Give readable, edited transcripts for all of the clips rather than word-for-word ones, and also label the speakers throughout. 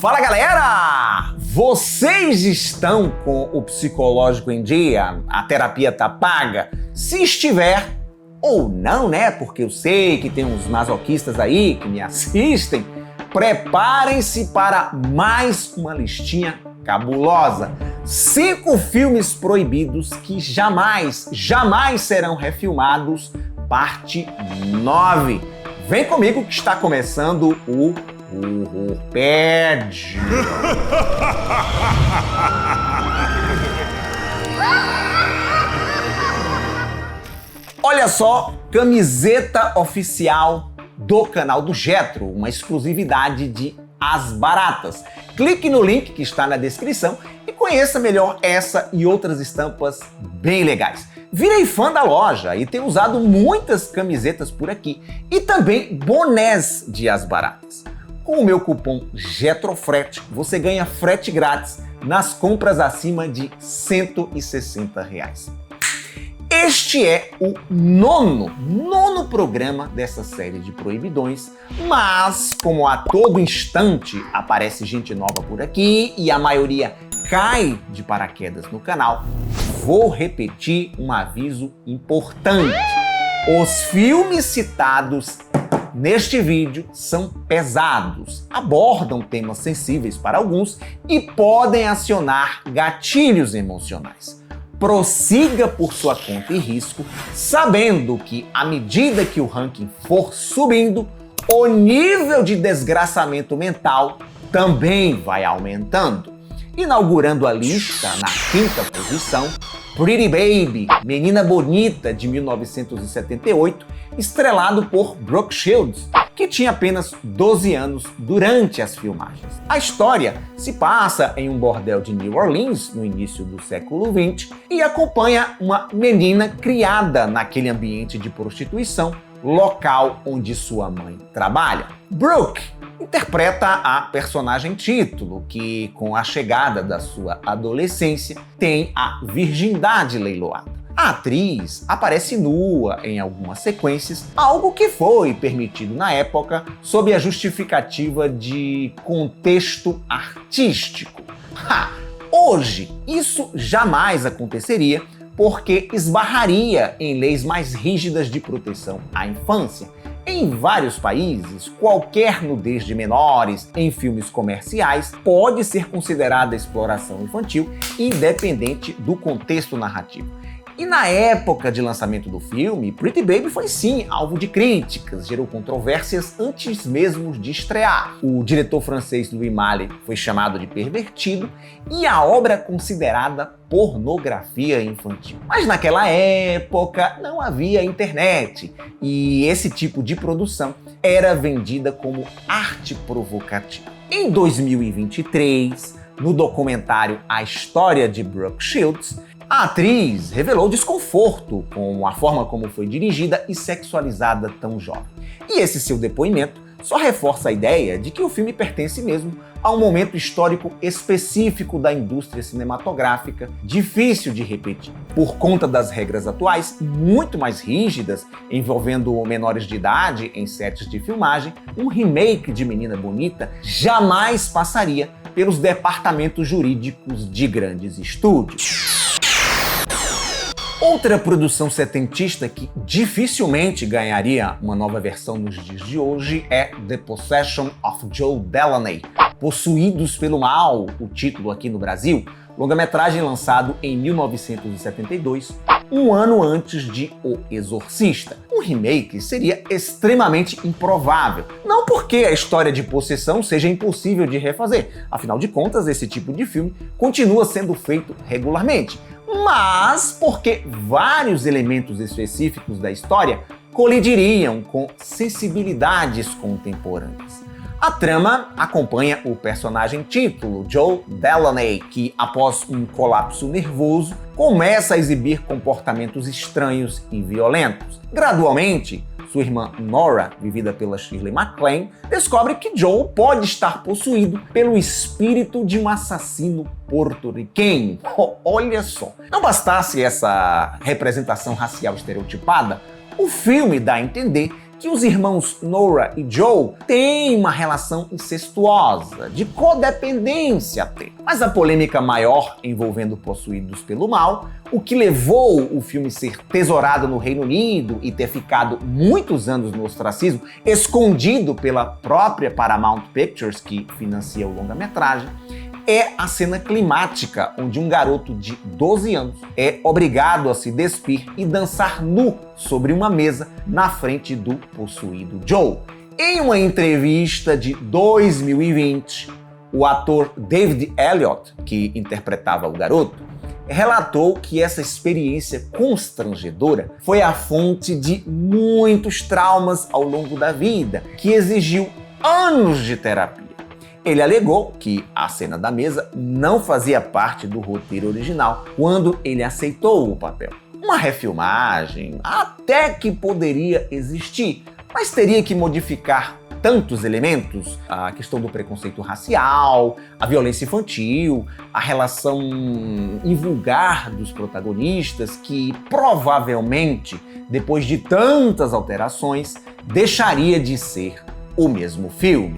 Speaker 1: Fala galera! Vocês estão com o psicológico em dia? A terapia tá paga? Se estiver, ou não, né? Porque eu sei que tem uns masoquistas aí que me assistem. Preparem-se para mais uma listinha cabulosa. 5 filmes proibidos que jamais serão refilmados, parte 9. Vem comigo que está começando o Horrorpédia. Olha só, camiseta oficial do canal do Getro, uma exclusividade de As Baratas. Clique no link que está na descrição e conheça melhor essa e outras estampas bem legais. Virei fã da loja e tenho usado muitas camisetas por aqui e também bonés de As Baratas. Com o meu cupom GETROFRETE, você ganha frete grátis nas compras acima de R$160. Este é o nono programa dessa série de proibidões, mas como a todo instante aparece gente nova por aqui e a maioria cai de paraquedas no canal, vou repetir um aviso importante. Os filmes citados neste vídeo são pesados, abordam temas sensíveis para alguns e podem acionar gatilhos emocionais. Prossiga por sua conta e risco, sabendo que à medida que o ranking for subindo, o nível de desgraçamento mental também vai aumentando. Inaugurando a lista na 5ª posição, Pretty Baby, Menina Bonita, de 1978, estrelado por Brooke Shields, que tinha apenas 12 anos durante as filmagens. A história se passa em um bordel de New Orleans, no início do século XX, e acompanha uma menina criada naquele ambiente de prostituição, local onde sua mãe trabalha. Brooke interpreta a personagem título, que com a chegada da sua adolescência tem a virgindade leiloada. A atriz aparece nua em algumas sequências, algo que foi permitido na época sob a justificativa de contexto artístico. Hoje, isso jamais aconteceria porque esbarraria em leis mais rígidas de proteção à infância. Em vários países, qualquer nudez de menores em filmes comerciais pode ser considerada exploração infantil, independente do contexto narrativo. E na época de lançamento do filme, Pretty Baby foi sim alvo de críticas, gerou controvérsias antes mesmo de estrear. O diretor francês Louis Malle foi chamado de pervertido e a obra considerada pornografia infantil. Mas naquela época não havia internet e esse tipo de produção era vendida como arte provocativa. Em 2023, no documentário A História de Brooke Shields, a atriz revelou desconforto com a forma como foi dirigida e sexualizada tão jovem. E esse seu depoimento só reforça a ideia de que o filme pertence mesmo a um momento histórico específico da indústria cinematográfica, difícil de repetir. Por conta das regras atuais, muito mais rígidas, envolvendo menores de idade em sets de filmagem, um remake de Menina Bonita jamais passaria pelos departamentos jurídicos de grandes estúdios. Outra produção setentista que dificilmente ganharia uma nova versão nos dias de hoje é The Possession of Joe Delaney, Possuídos pelo Mal, o título aqui no Brasil, longa-metragem lançado em 1972, um ano antes de O Exorcista. Um remake seria extremamente improvável, não porque a história de possessão seja impossível de refazer, afinal de contas esse tipo de filme continua sendo feito regularmente, mas porque vários elementos específicos da história colidiriam com sensibilidades contemporâneas. A trama acompanha o personagem título, Joe Delaney, que após um colapso nervoso, começa a exibir comportamentos estranhos e violentos. Gradualmente, sua irmã Nora, vivida pela Shirley MacLaine, descobre que Joe pode estar possuído pelo espírito de um assassino porto-riquenho. Olha só! Não bastasse essa representação racial estereotipada, o filme dá a entender que os irmãos Nora e Joe têm uma relação incestuosa, de codependência até. Mas a polêmica maior envolvendo possuídos pelo mal, o que levou o filme ser tesourado no Reino Unido e ter ficado muitos anos no ostracismo, escondido pela própria Paramount Pictures, que financia o longa-metragem, é a cena climática, onde um garoto de 12 anos é obrigado a se despir e dançar nu sobre uma mesa na frente do possuído Joe. Em uma entrevista de 2020, o ator David Elliott, que interpretava o garoto, relatou que essa experiência constrangedora foi a fonte de muitos traumas ao longo da vida, que exigiu anos de terapia. Ele alegou que a cena da mesa não fazia parte do roteiro original quando ele aceitou o papel. Uma refilmagem até que poderia existir, mas teria que modificar tantos elementos, a questão do preconceito racial, a violência infantil, a relação invulgar dos protagonistas, que provavelmente, depois de tantas alterações, deixaria de ser o mesmo filme.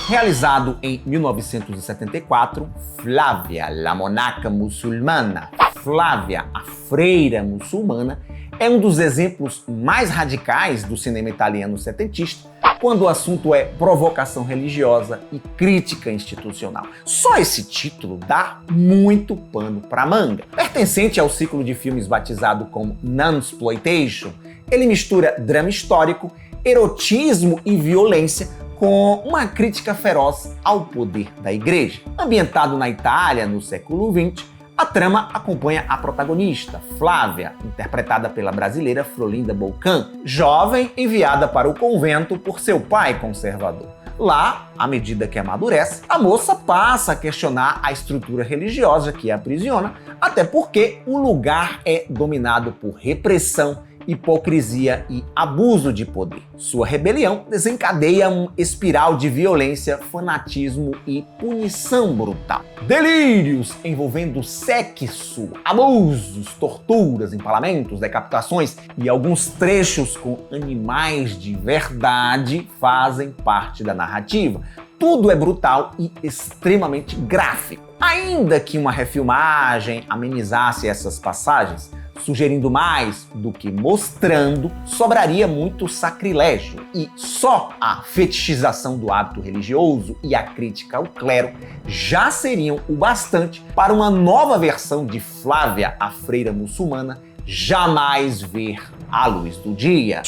Speaker 1: Realizado em 1974, Flávia, la monaca muçulmana, Flávia, a freira muçulmana, é um dos exemplos mais radicais do cinema italiano setentista, quando o assunto é provocação religiosa e crítica institucional. Só esse título dá muito pano para manga. Pertencente ao ciclo de filmes batizado como Nunsploitation, ele mistura drama histórico, erotismo e violência com uma crítica feroz ao poder da igreja. Ambientado na Itália no século XX, a trama acompanha a protagonista, Flávia, interpretada pela brasileira Florinda Bolkan, jovem enviada para o convento por seu pai conservador. Lá, à medida que amadurece, a moça passa a questionar a estrutura religiosa que a aprisiona, até porque o lugar é dominado por repressão, hipocrisia e abuso de poder. Sua rebelião desencadeia um espiral de violência, fanatismo e punição brutal. Delírios envolvendo sexo, abusos, torturas, empalamentos, decapitações e alguns trechos com animais de verdade fazem parte da narrativa. Tudo é brutal e extremamente gráfico. Ainda que uma refilmagem amenizasse essas passagens, sugerindo mais do que mostrando, sobraria muito sacrilégio, e só a fetichização do hábito religioso e a crítica ao clero já seriam o bastante para uma nova versão de Flávia, a freira muçulmana, jamais ver a luz do dia.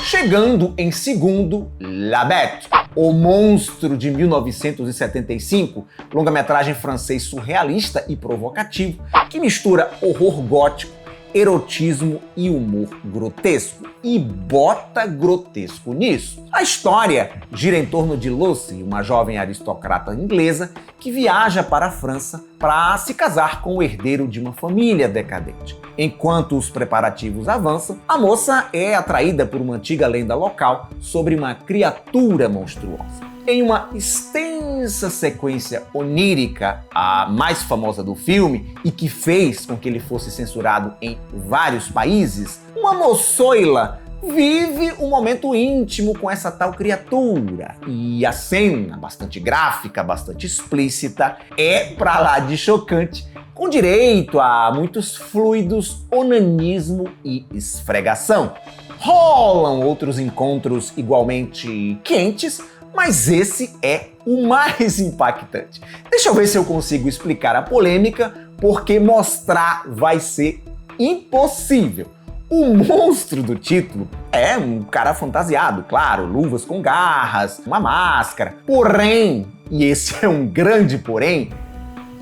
Speaker 1: Chegando em segundo, La Bête, O Monstro, de 1975, longa-metragem francês surrealista e provocativo, que mistura horror gótico, erotismo e humor grotesco. E bota grotesco nisso. A história gira em torno de Lucy, uma jovem aristocrata inglesa que viaja para a França para se casar com o herdeiro de uma família decadente. Enquanto os preparativos avançam, a moça é atraída por uma antiga lenda local sobre uma criatura monstruosa. Em uma extensa sequência onírica, a mais famosa do filme e que fez com que ele fosse censurado em vários países, uma moçoila vive um momento íntimo com essa tal criatura. E a cena, bastante gráfica, bastante explícita, é pra lá de chocante, com direito a muitos fluidos, onanismo e esfregação. Rolam outros encontros igualmente quentes, mas esse é o mais impactante. Deixa eu ver se eu consigo explicar a polêmica, porque mostrar vai ser impossível. O monstro do título é um cara fantasiado, claro, luvas com garras, uma máscara. Porém, e esse é um grande porém,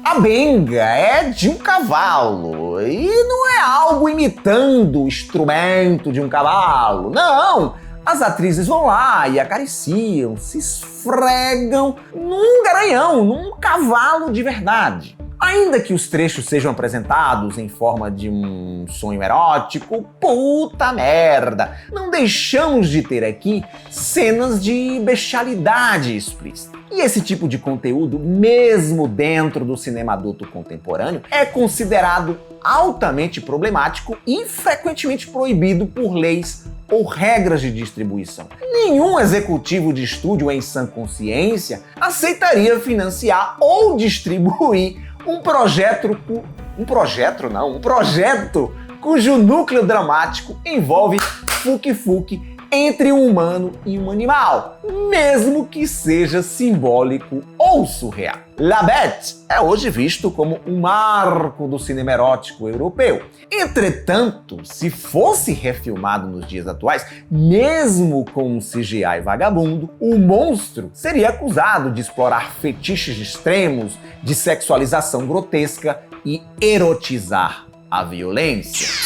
Speaker 1: a benga é de um cavalo e não é algo imitando o instrumento de um cavalo, não! As atrizes vão lá e acariciam, se esfregam num garanhão, num cavalo de verdade. Ainda que os trechos sejam apresentados em forma de um sonho erótico, puta merda! Não deixamos de ter aqui cenas de bestialidade explícita. E esse tipo de conteúdo, mesmo dentro do cinema adulto contemporâneo, é considerado altamente problemático e frequentemente proibido por leis ou regras de distribuição. Nenhum executivo de estúdio em sã consciência aceitaria financiar ou distribuir um projeto cujo núcleo dramático envolve fuque-fuque entre um humano e um animal, mesmo que seja simbólico ou surreal. La Bête é hoje visto como um marco do cinema erótico europeu. Entretanto, se fosse refilmado nos dias atuais, mesmo com um CGI vagabundo, o monstro seria acusado de explorar fetiches extremos, de sexualização grotesca e erotizar a violência.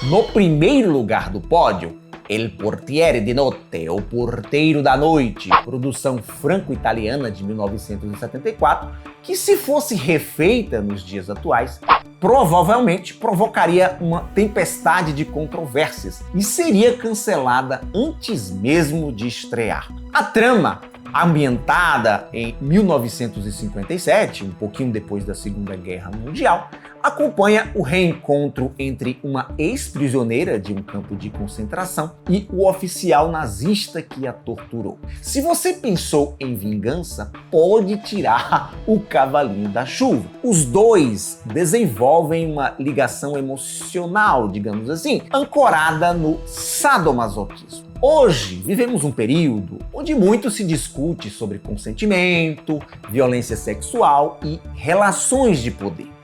Speaker 1: No primeiro lugar do pódio, El Portiere di Notte, o Porteiro da Noite, produção franco-italiana de 1974, que se fosse refeita nos dias atuais, provavelmente provocaria uma tempestade de controvérsias e seria cancelada antes mesmo de estrear. A trama, ambientada em 1957, um pouquinho depois da Segunda Guerra Mundial, acompanha o reencontro entre uma ex-prisioneira de um campo de concentração e o oficial nazista que a torturou. Se você pensou em vingança, pode tirar o cavalinho da chuva. Os dois desenvolvem uma ligação emocional, digamos assim, ancorada no sadomasoquismo. Hoje, vivemos um período onde muito se discute sobre consentimento, violência sexual e relações de poder.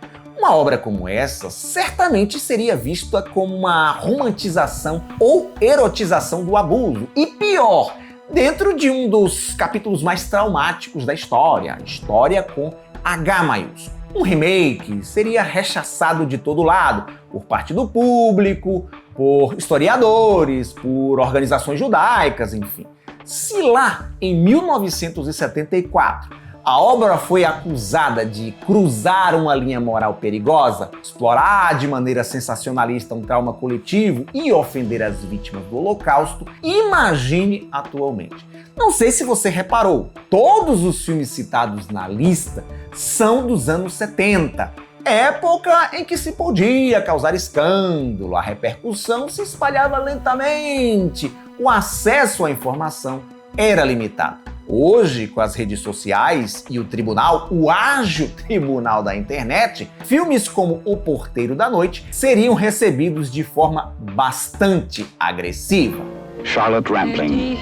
Speaker 1: Uma obra como essa certamente seria vista como uma romantização ou erotização do abuso. E pior, dentro de um dos capítulos mais traumáticos da história, a história com H maiúsculo. Um remake seria rechaçado de todo lado, por parte do público, por historiadores, por organizações judaicas, enfim. Se lá, em 1974, a obra foi acusada de cruzar uma linha moral perigosa, explorar de maneira sensacionalista um trauma coletivo e ofender as vítimas do Holocausto, imagine atualmente. Não sei se você reparou, todos os filmes citados na lista são dos anos 70, época em que se podia causar escândalo, a repercussão se espalhava lentamente, o acesso à informação era limitado. Hoje, com as redes sociais e o ágil tribunal da internet, filmes como O Porteiro da Noite seriam recebidos de forma bastante agressiva.
Speaker 2: Charlotte Rampling,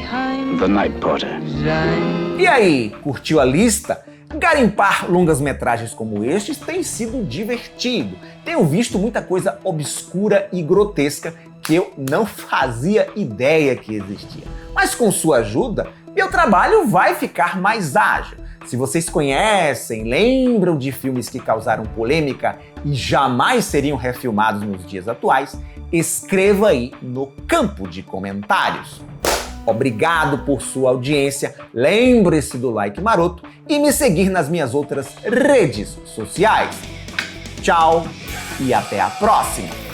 Speaker 2: The Night Porter.
Speaker 1: E aí, curtiu a lista? Garimpar longas-metragens como estes tem sido divertido. Tenho visto muita coisa obscura e grotesca que eu não fazia ideia que existia. Mas com sua ajuda, meu trabalho vai ficar mais ágil. Se vocês conhecem, lembram de filmes que causaram polêmica e jamais seriam refilmados nos dias atuais, escreva aí no campo de comentários. Obrigado por sua audiência, lembre-se do like maroto e me seguir nas minhas outras redes sociais. Tchau e até a próxima!